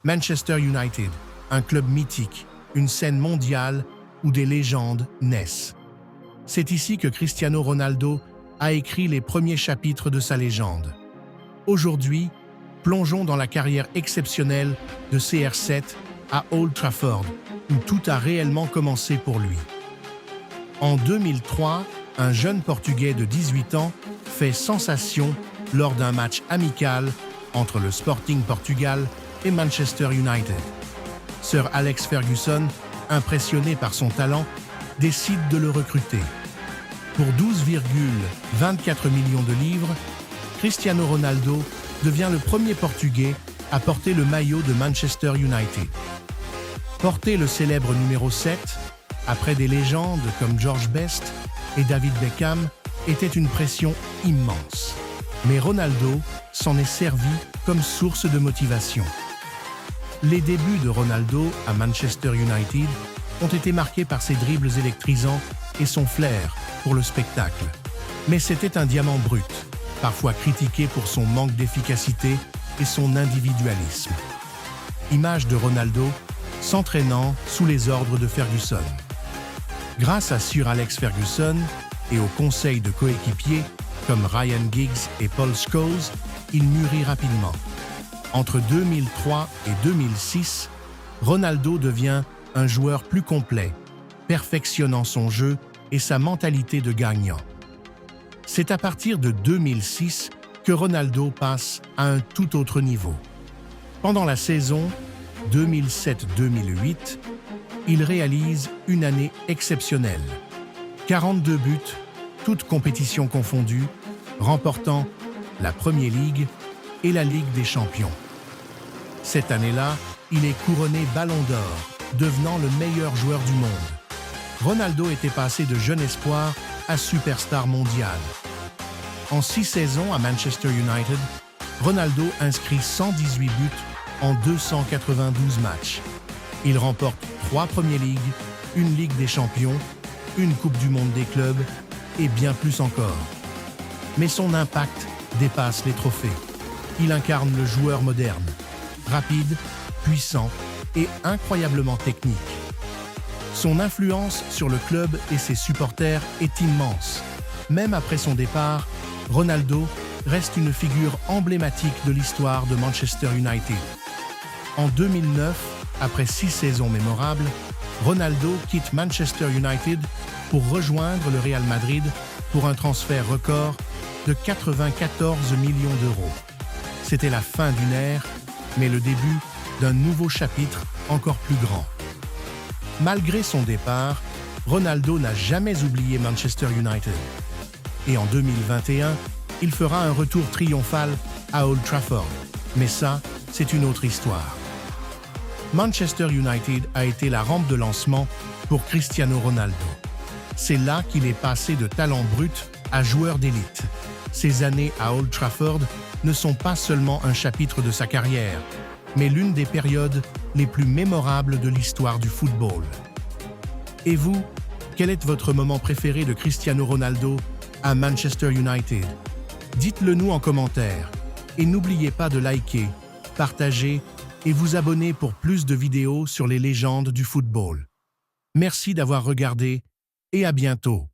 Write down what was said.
Manchester United, un club mythique, une scène mondiale où des légendes naissent. C'est ici que Cristiano Ronaldo a écrit les premiers chapitres de sa légende. Aujourd'hui, plongeons dans la carrière exceptionnelle de CR7 à Old Trafford, où tout a réellement commencé pour lui. En 2003, un jeune Portugais de 18 ans fait sensation lors d'un match amical entre le Sporting Portugal et Manchester United. Sir Alex Ferguson, impressionné par son talent, décide de le recruter. Pour 12,24 millions de livres, Cristiano Ronaldo devient le premier Portugais à porter le maillot de Manchester United. Porter le célèbre numéro 7, après des légendes comme George Best et David Beckham, était une pression immense. Mais Ronaldo s'en est servi comme source de motivation. Les débuts de Ronaldo à Manchester United ont été marqués par ses dribbles électrisants et son flair pour le spectacle. Mais c'était un diamant brut, parfois critiqué pour son manque d'efficacité et son individualisme. Image de Ronaldo s'entraînant sous les ordres de Ferguson. Grâce à Sir Alex Ferguson et aux conseils de coéquipiers comme Ryan Giggs et Paul Scholes, il mûrit rapidement. Entre 2003 et 2006, Ronaldo devient un joueur plus complet, perfectionnant son jeu et sa mentalité de gagnant. C'est à partir de 2006 que Ronaldo passe à un tout autre niveau. Pendant la saison 2007-2008, il réalise une année exceptionnelle. 42 buts, toutes compétitions confondues, remportant la Premier League et la Ligue des Champions. Cette année-là, il est couronné Ballon d'Or, devenant le meilleur joueur du monde. Ronaldo était passé de jeune espoir à superstar mondial. En 6 saisons à Manchester United, Ronaldo inscrit 118 buts en 292 matchs. Il remporte 3 Premier League, une Ligue des Champions, une Coupe du Monde des clubs et bien plus encore. Mais son impact dépasse les trophées. Il incarne le joueur moderne, rapide, puissant et incroyablement technique. Son influence sur le club et ses supporters est immense. Même après son départ, Ronaldo reste une figure emblématique de l'histoire de Manchester United. En 2009, après 6 saisons mémorables, Ronaldo quitte Manchester United pour rejoindre le Real Madrid pour un transfert record de 94 millions d'euros. C'était la fin d'une ère, mais le début d'un nouveau chapitre encore plus grand. Malgré son départ, Ronaldo n'a jamais oublié Manchester United. Et en 2021, il fera un retour triomphal à Old Trafford. Mais ça, c'est une autre histoire. Manchester United a été la rampe de lancement pour Cristiano Ronaldo. C'est là qu'il est passé de talent brut à joueur d'élite. Ces années à Old Trafford ne sont pas seulement un chapitre de sa carrière, mais l'une des périodes les plus mémorables de l'histoire du football. Et vous, quel est votre moment préféré de Cristiano Ronaldo à Manchester United? Dites-le nous en commentaire. Et n'oubliez pas de liker, partager et vous abonner pour plus de vidéos sur les légendes du football. Merci d'avoir regardé et à bientôt.